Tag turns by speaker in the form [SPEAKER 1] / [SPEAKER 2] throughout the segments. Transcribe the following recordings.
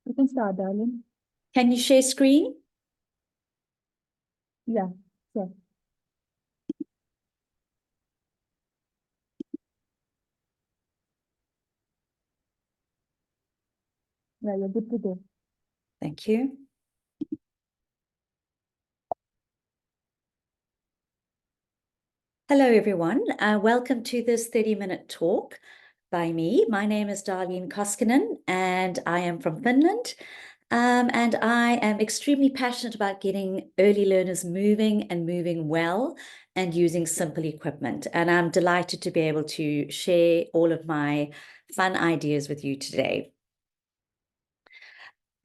[SPEAKER 1] You can start, darling.
[SPEAKER 2] Can you share screen?
[SPEAKER 1] Yeah, sure. Yeah, you're good to go.
[SPEAKER 2] Thank you. Hello, everyone. Welcome to this 30-minute talk by me. My name is Darlene Koskinen, and I am from Finland. And I am extremely passionate about getting early learners moving and moving well and using simple equipment. And I'm delighted to be able to share all of my fun ideas with you today.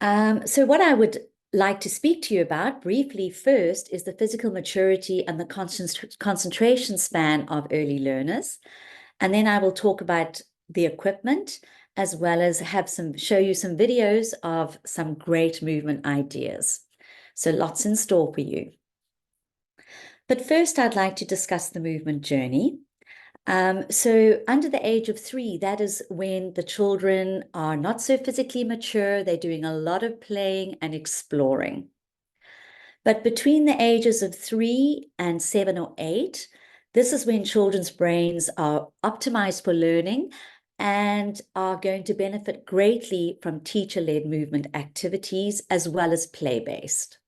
[SPEAKER 2] So what I would like to speak to you about briefly first is the physical maturity and the concentration span of early learners. And then I will talk about the equipment, as well as show you some videos of some great movement ideas. So lots in store for you. But first, I'd like to discuss the movement journey. So under the age of 3, that is when the children are not so physically mature. They're doing a lot of playing and exploring. But between the ages of 3 and 7 or 8, this is when children's brains are optimized for learning and are going to benefit greatly from teacher-led movement activities as well as play-based.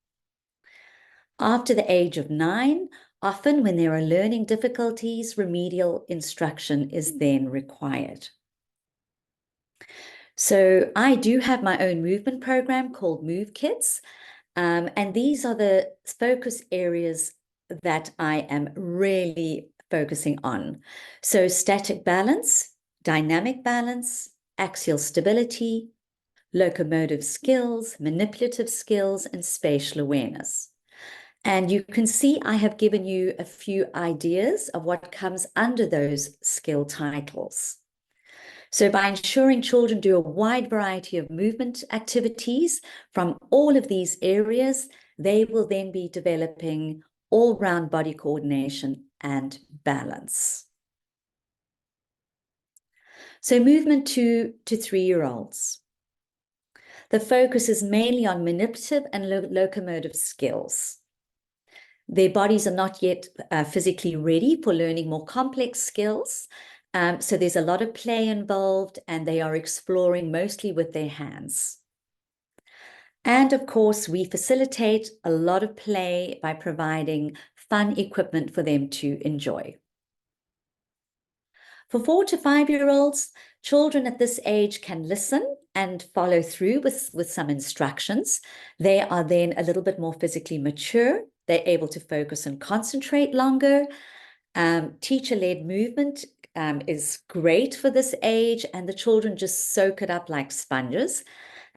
[SPEAKER 2] After the age of 9, often when there are learning difficulties, remedial instruction is then required. So I do have my own movement program called Moov Kids, and these are the focus areas that I am really focusing on. So static balance, dynamic balance, axial stability, locomotive skills, manipulative skills, and spatial awareness. And you can see I have given you a few ideas of what comes under those skill titles. So by ensuring children do a wide variety of movement activities from all of these areas, they will then be developing all-round body coordination and balance. So movement 2 to 3-year-olds. The focus is mainly on manipulative and locomotive skills. Their bodies are not yet physically ready for learning more complex skills. So there's a lot of play involved, and they are exploring mostly with their hands. And of course, we facilitate a lot of play by providing fun equipment for them to enjoy. For 4 to 5-year-olds, children at this age can listen and follow through with some instructions. They are then a little bit more physically mature. They're able to focus and concentrate longer. Teacher-led movement is great for this age, and the children just soak it up like sponges.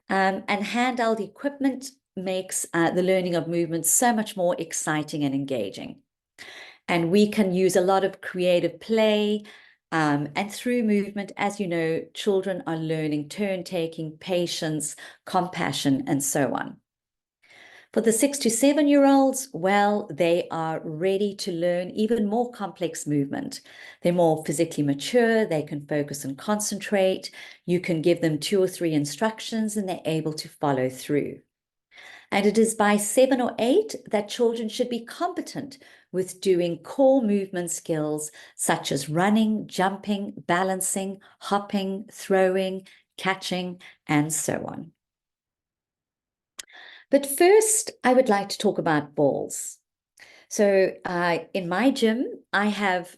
[SPEAKER 2] And handheld equipment makes the learning of movement so much more exciting and engaging. And we can use a lot of creative play, and through movement, as you know, children are learning turn-taking, patience, compassion, and so on. For the 6 to 7-year-olds, well, they are ready to learn even more complex movement. They're more physically mature, they can focus and concentrate. You can give them 2 or 3 instructions and they're able to follow through. And it is by 7 or 8 that children should be competent with doing core movement skills such as running, jumping, balancing, hopping, throwing, catching, and so on. But first, I would like to talk about balls. So in my gym, I have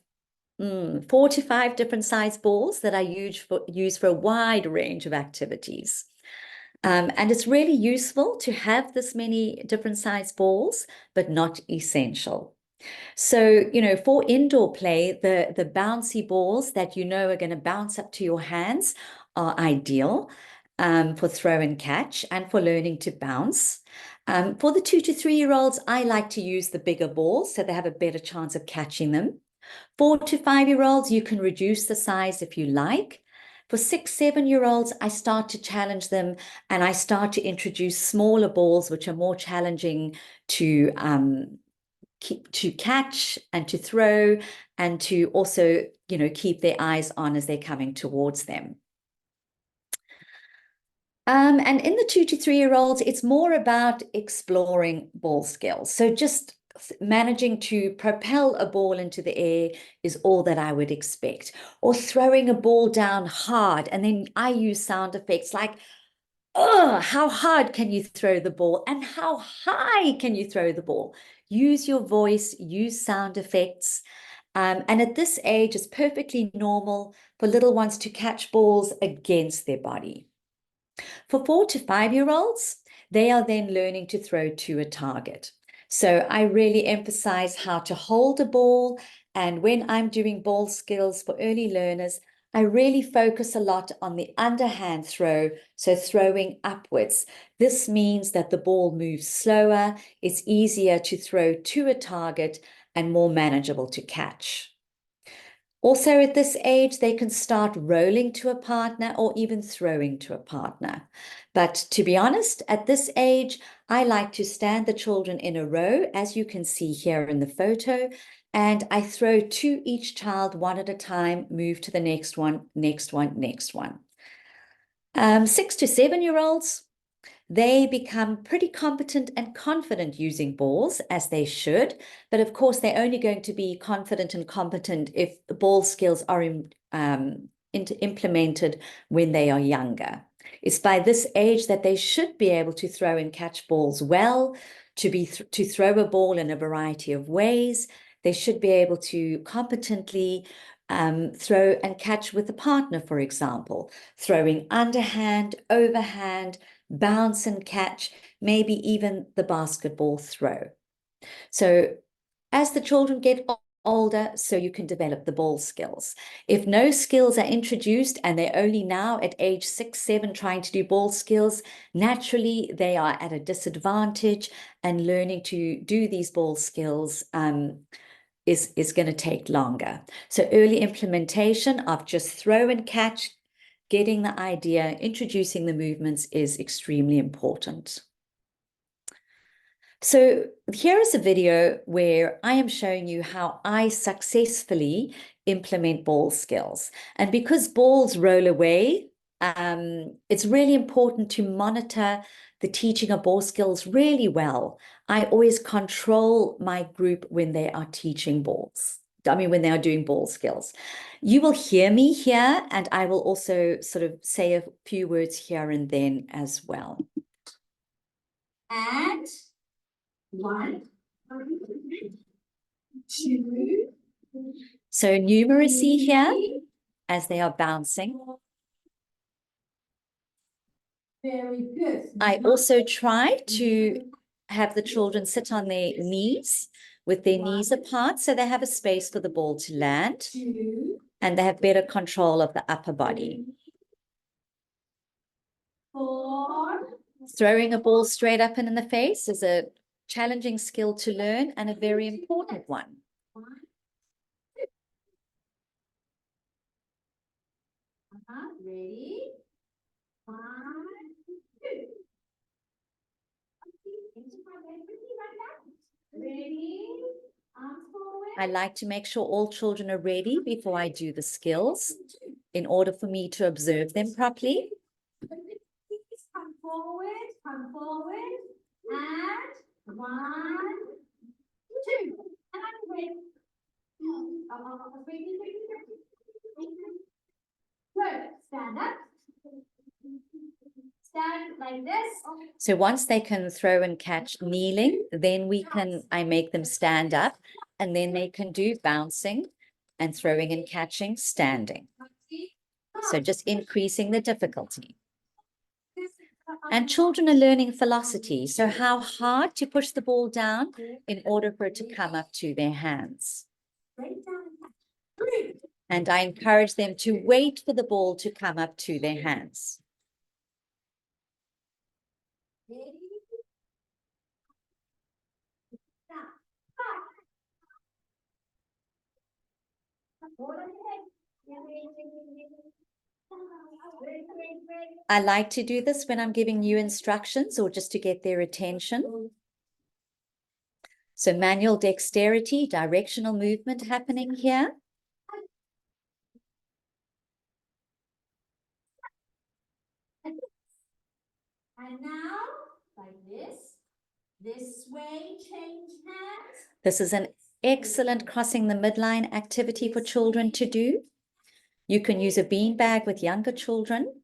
[SPEAKER 2] 4 to 5 different size balls that I use for a wide range of activities. And it's really useful to have this many different size balls, but not essential. So, you know, for indoor play, the bouncy balls that you know are going to bounce up to your hands are ideal for throw and catch and for learning to bounce. For the 2 to 3-year-olds, I like to use the bigger balls so they have a better chance of catching them. 4 to 5-year-olds, you can reduce the size if you like. For 6, 7-year-olds, I start to challenge them and I start to introduce smaller balls, which are more challenging to catch and to throw and to also, you know, keep their eyes on as they're coming towards them. And in the 2 to 3-year-olds, it's more about exploring ball skills. So just managing to propel a ball into the air is all that I would expect. Or throwing a ball down hard. And then I use sound effects like, oh, how hard can you throw the ball? And how high can you throw the ball? Use your voice, use sound effects. And at this age, it's perfectly normal for little ones to catch balls against their body. For 4 to 5-year-olds, they are then learning to throw to a target. So I really emphasize how to hold a ball. And when I'm doing ball skills for early learners, I really focus a lot on the underhand throw, so throwing upwards. This means that the ball moves slower, it's easier to throw to a target, and more manageable to catch. Also, at this age, they can start rolling to a partner or even throwing to a partner. But to be honest, at this age, I like to stand the children in a row, as you can see here in the photo, and I throw to each child one at a time, move to the next one, next one, next one. 6 to 7-year-olds, they become pretty competent and confident using balls, as they should. But of course, they're only going to be confident and competent if the ball skills are implemented when they are younger. It's by this age that they should be able to throw and catch balls well, to throw a ball in a variety of ways. They should be able to competently throw and catch with a partner, for example, throwing underhand, overhand, bounce and catch, maybe even the basketball throw. So as the children get older, so you can develop the ball skills. If no skills are introduced and they're only now at age 6, 7 trying to do ball skills, naturally they are at a disadvantage, and learning to do these ball skills is going to take longer. So early implementation of just throw and catch, getting the idea, introducing the movements is extremely important. So here is a video where I am showing you how I successfully implement ball skills. And because balls roll away, it's really important to monitor the teaching of ball skills really well. I always control my group when they are teaching balls. When they are doing ball skills. You will hear me here, and I will also sort of say a few words here and then as well. And 1, 2. So numeracy here as they are bouncing. Very good. I also try to have the children sit on their knees with their knees apart, so they have a space for the ball to land, and they have better control of the upper body. 4. Throwing a ball straight up and in the face is a challenging skill to learn and a very important one. 1, 2. Ready? 1, 2. Ready? I like to make sure all children are ready before I do the skills in order for me to observe them properly. Come forward, and 1, 2. And I'm ready. Good. Stand up. Stand like this. So once they can throw and catch kneeling, then I make them stand up, and then they can do bouncing and throwing and catching standing. So just increasing the difficulty. And children are learning velocity, so how hard to push the ball down in order for it to come up to their hands. And I encourage them to wait for the ball to come up to their hands. I like to do this when I'm giving new instructions or just to get their attention. So manual dexterity, directional movement happening here. And now, like this way, change hands. This is an excellent crossing the midline activity for children to do. You can use a beanbag with younger children,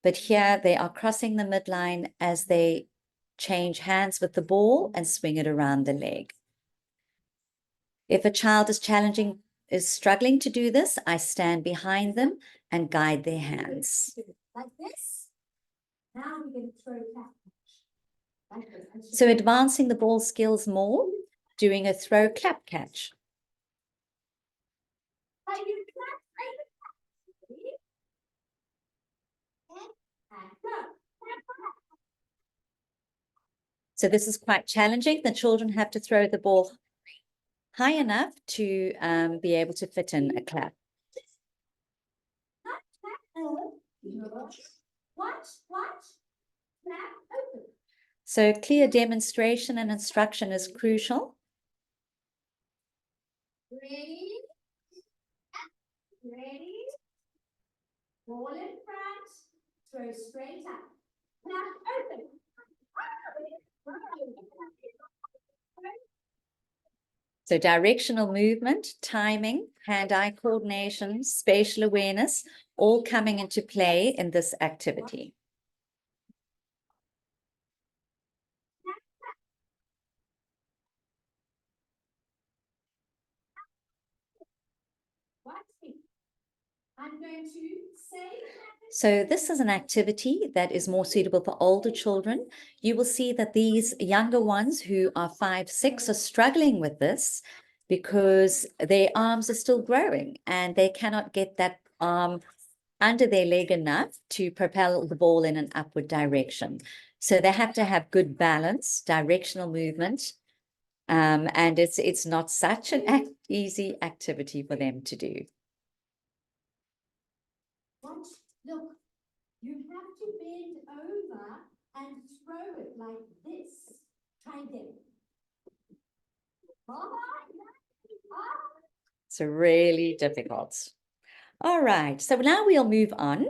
[SPEAKER 2] but here they are crossing the midline as they change hands with the ball and swing it around the leg. If a child is struggling to do this, I stand behind them and guide their hands. Like this. Now we're going to throw clap catch. Like this. So advancing the ball skills more, doing a throw clap catch. So this is quite challenging. The children have to throw the ball high enough to be able to fit in a clap. So clear demonstration and instruction is crucial. Ready? Ball in front, throw straight up. Clap open. So directional movement, timing, hand-eye coordination, spatial awareness, all coming into play in this activity. I'm going to say. So this is an activity that is more suitable for older children. You will see that these younger ones who are 5, 6 are struggling with this because their arms are still growing and they cannot get that arm under their leg enough to propel the ball in an upward direction. So they have to have good balance, directional movement, and it's not such an easy activity for them to do. Look, you have to bend over and throw it like this. Try again. It's really difficult. All right, so now we'll move on.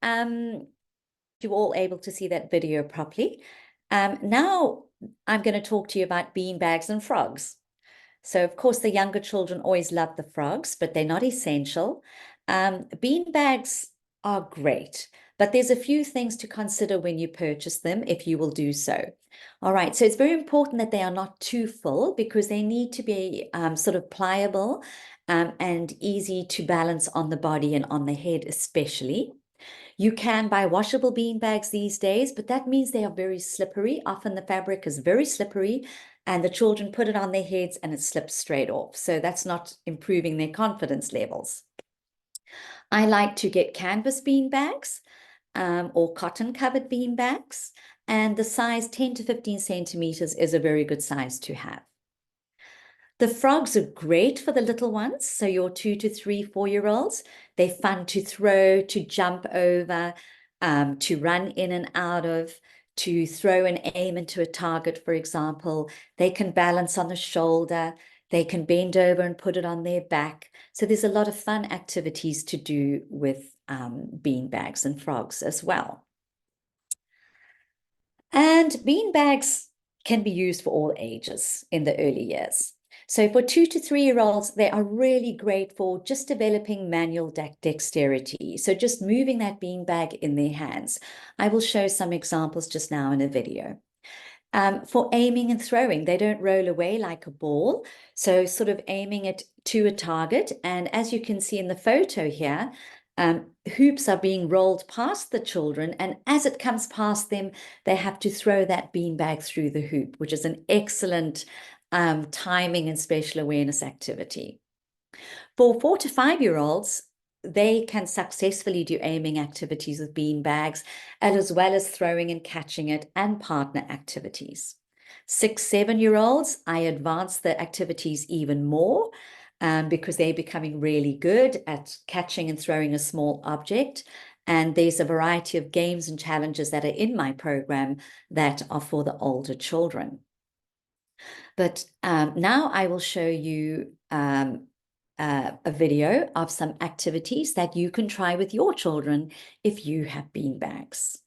[SPEAKER 2] You're all able to see that video properly. Now I'm going to talk to you about beanbags and frogs. So of course the younger children always love the frogs, but they're not essential. Beanbags are great, but there's a few things to consider when you purchase them, if you will do so. All right, so it's very important that they are not too full because they need to be sort of pliable and easy to balance on the body and on the head especially. You can buy washable bean bags these days, but that means they are very slippery. Often the fabric is very slippery and the children put it on their heads and it slips straight off. So that's not improving their confidence levels. I like to get canvas bean bags or cotton covered bean bags, and the size 10 to 15 centimeters is a very good size to have. The frogs are great for the little ones, so your 2 to 3, 4-year-olds. They're fun to throw, to jump over, to run in and out of, to throw and aim into a target, for example. They can balance on the shoulder. They can bend over and put it on their back. So there's a lot of fun activities to do with bean bags and frogs as well. And bean bags can be used for all ages in the early years. So for 2 to 3-year-olds, they are really great for just developing manual dexterity. So just moving that beanbag in their hands. I will show some examples just now in a video. For aiming and throwing, they don't roll away like a ball. So sort of aiming it to a target. And as you can see in the photo here, hoops are being rolled past the children. And as it comes past them, they have to throw that beanbag through the hoop, which is an excellent timing and spatial awareness activity. For 4 to 5-year-olds, they can successfully do aiming activities with bean bags, as well as throwing and catching it and partner activities. 6, 7-year-olds, I advance the activities even more because they're becoming really good at catching and throwing a small object. And there's a variety of games and challenges that are in my program that are for the older children. But now I will show you a video of some activities that you can try with your children if you have bean bags.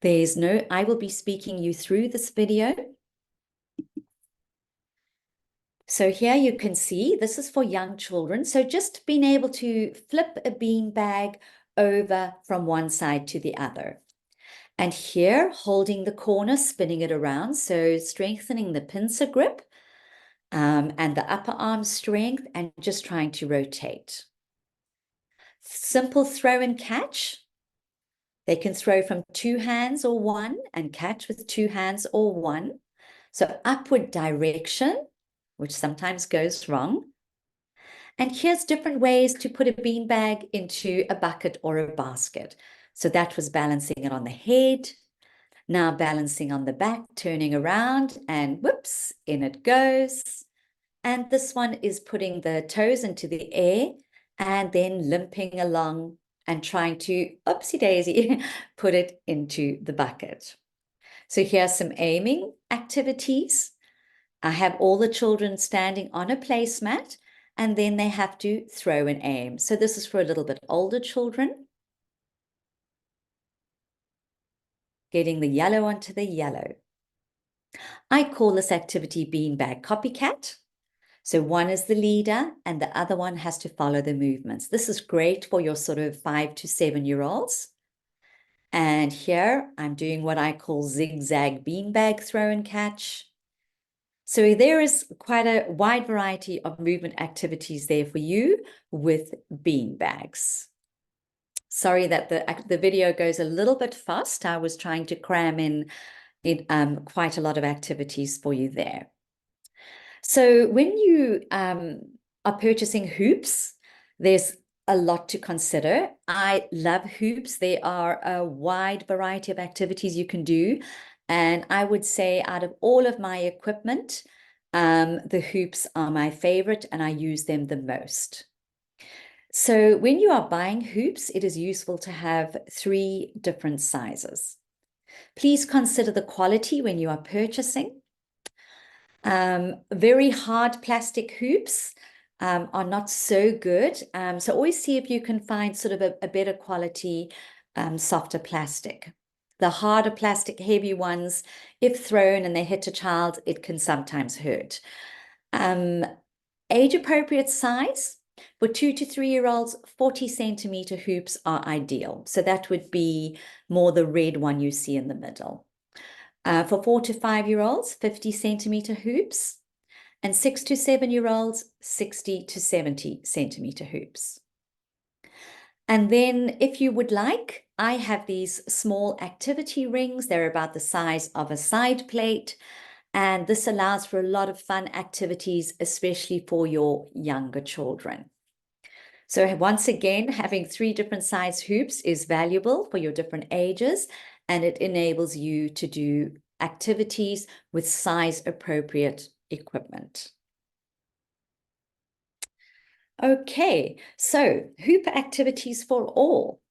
[SPEAKER 2] I will be speaking you through this video. So here you can see, this is for young children. So just being able to flip a bean bag over from one side to the other. And here, holding the corner, spinning it around. So strengthening the pincer grip and the upper arm strength, and just trying to rotate. Simple throw and catch. They can throw from 2 hands or 1 and catch with 2 hands or 1. So upward direction, which sometimes goes wrong. And here's different ways to put a beanbag into a bucket or a basket. So that was balancing it on the head. Now balancing on the back, turning around, and whoops, in it goes. And this one is putting the toes into the air and then limping along and trying to, oopsie daisy, put it into the bucket. So here's some aiming activities. I have all the children standing on a placemat, and then they have to throw and aim. So this is for a little bit older children. Getting the yellow onto the yellow. I call this activity beanbag copycat. So one is the leader and the other one has to follow the movements. This is great for your sort of 5 to 7-year-olds. And here I'm doing what I call zigzag beanbag throw and catch. So there is quite a wide variety of movement activities there for you with beanbags. Sorry that the video goes a little bit fast. I was trying to cram in quite a lot of activities for you there. So when you are purchasing hoops, there's a lot to consider. I love hoops. There are a wide variety of activities you can do. And I would say out of all of my equipment, the hoops are my favorite and I use them the most. So when you are buying hoops, it is useful to have 3 different sizes. Please consider the quality when you are purchasing. Very hard plastic hoops are not so good. So always see if you can find sort of a better quality, softer plastic. The harder plastic, heavy ones, if thrown and they hit a child, it can sometimes hurt. Age-appropriate size, for 2 to 3-year-olds, 40-centimeter hoops are ideal. So that would be more the red one you see in the middle. For 4 to 5-year-olds, 50-centimeter hoops, and 6 to 7-year-olds, 60 to 70-centimeter hoops. And then if you would like, I have these small activity rings. They're about the size of a side plate. And this allows for a lot of fun activities, especially for your younger children. So once again, having 3 different size hoops is valuable for your different ages, and it enables you to do activities with size-appropriate equipment. Okay, so hoop activities for all.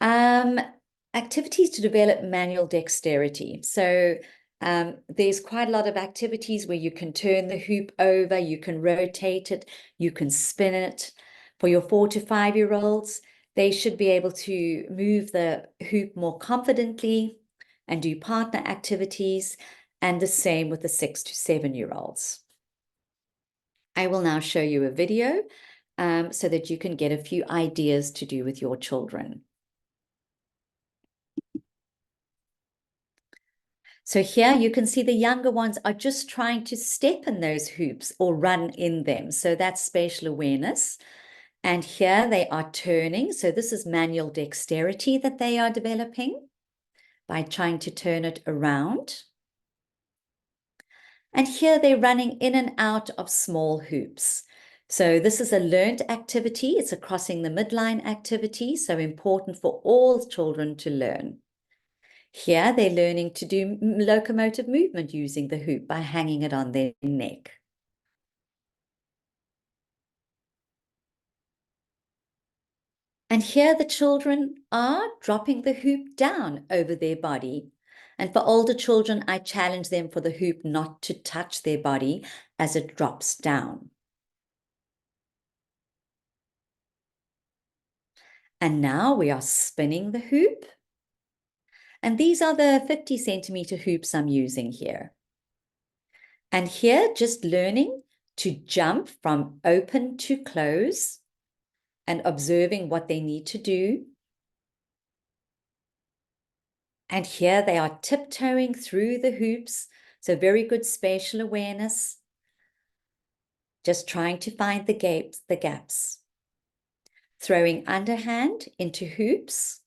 [SPEAKER 2] Activities to develop manual dexterity. So there's quite a lot of activities where you can turn the hoop over, you can rotate it, you can spin it. For your 4 to 5-year-olds, they should be able to move the hoop more confidently and do partner activities, and the same with the 6 to 7-year-olds. I will now show you a video so that you can get a few ideas to do with your children. So here you can see the younger ones are just trying to step in those hoops or run in them. So that's spatial awareness. And here they are turning. So this is manual dexterity that they are developing by trying to turn it around. And here they're running in and out of small hoops. So this is a learned activity. It's a crossing the midline activity. So important for all children to learn. Here they're learning to do locomotive movement using the hoop by hanging it on their neck. And here the children are dropping the hoop down over their body. And for older children, I challenge them for the hoop not to touch their body as it drops down. And now we are spinning the hoop. And these are the 50 centimeter hoops I'm using here. And here, just learning to jump from open to close and observing what they need to do. And here they are tiptoeing through the hoops. So very good spatial awareness. Just trying to find the gaps. Throwing underhand into hoops.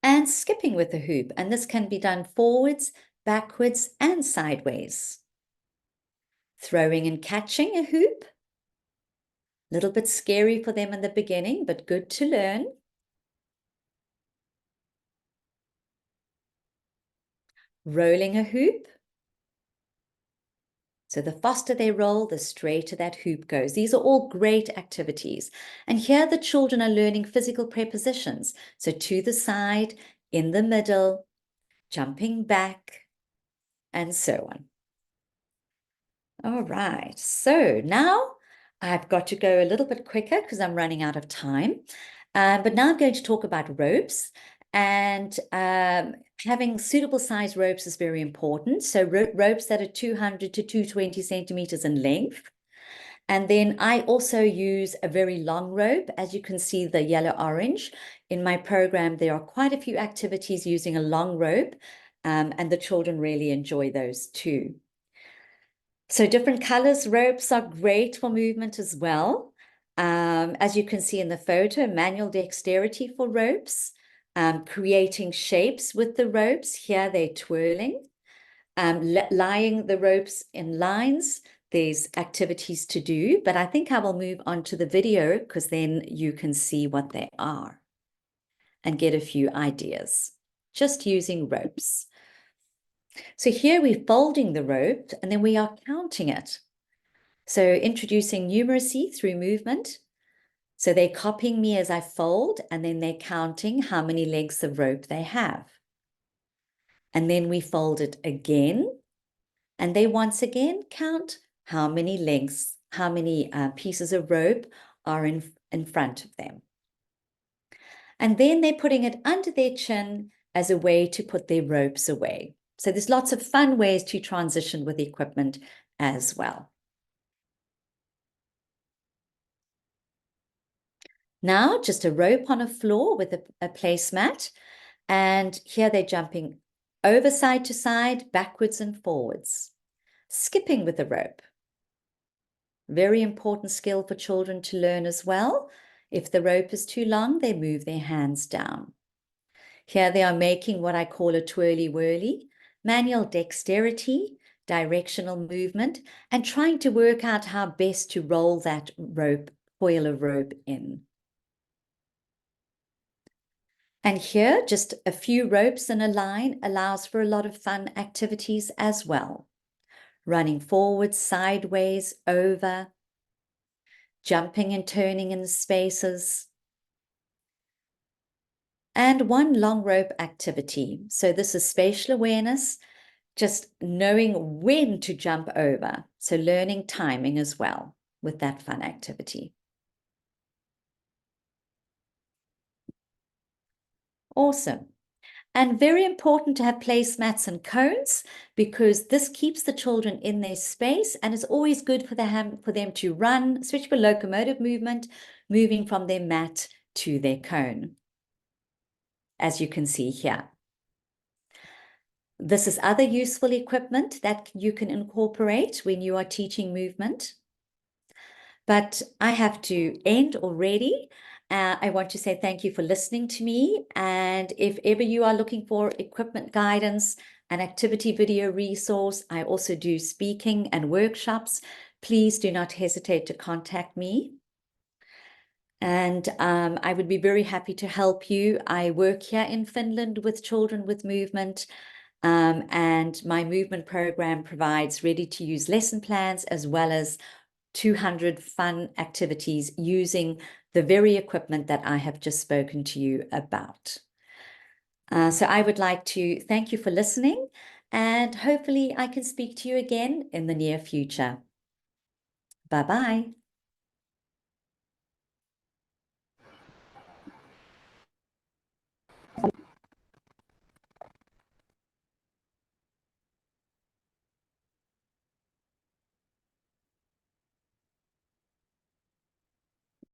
[SPEAKER 2] And skipping with the hoop. And this can be done forwards, backwards, and sideways. Throwing and catching a hoop. A little bit scary for them in the beginning, but good to learn. Rolling a hoop. So the faster they roll, the straighter that hoop goes. These are all great activities. And here the children are learning physical prepositions. So to the side, in the middle, jumping back, and so on. All right, so now I've got to go a little bit quicker because I'm running out of time. But now I'm going to talk about ropes, and having suitable size ropes is very important. So ropes that are 200 to 220 centimeters in length. And then I also use a very long rope. As you can see, the yellow-orange. In my program, there are quite a few activities using a long rope, and the children really enjoy those too. So different colors ropes are great for movement as well. As you can see in the photo, manual dexterity for ropes, creating shapes with the ropes. Here they're twirling, lying the ropes in lines. There's activities to do, but I think I will move on to the video because then you can see what they are and get a few ideas, just using ropes. So here we're folding the rope and then we are counting it. So introducing numeracy through movement. So they're copying me as I fold, and then they're counting how many lengths of rope they have. And then we fold it again, and they once again count how many lengths, how many pieces of rope are in front of them. And then they're putting it under their chin as a way to put their ropes away. So there's lots of fun ways to transition with equipment as well. Now, just a rope on a floor with a placemat. And here they're jumping over side to side, backwards and forwards. Skipping with the rope. Very important skill for children to learn as well. If the rope is too long, they move their hands down. Here they are making what I call a twirly-whirly, manual dexterity, directional movement, and trying to work out how best to roll that rope, coil of rope in. And here, just a few ropes in a line allows for a lot of fun activities as well. Running forward, sideways, over, jumping and turning in the spaces. And one long rope activity. So this is spatial awareness, just knowing when to jump over. So learning timing as well with that fun activity. Awesome. And very important to have placemats and cones because this keeps the children in their space and it's always good for them to run, switch for locomotive movement, moving from their mat to their cone, as you can see here. This is other useful equipment that you can incorporate when you are teaching movement. But I have to end already. I want to say thank you for listening to me. And if ever you are looking for equipment guidance, an activity video resource, I also do speaking and workshops. Please do not hesitate to contact me. And I would be very happy to help you. I work here in Finland with children with movement. And my movement program provides ready-to-use lesson plans as well as 200 fun activities using the very equipment that I have just spoken to you about. So I would like to thank you for listening, and hopefully I can speak to you again in the near future. Bye-bye.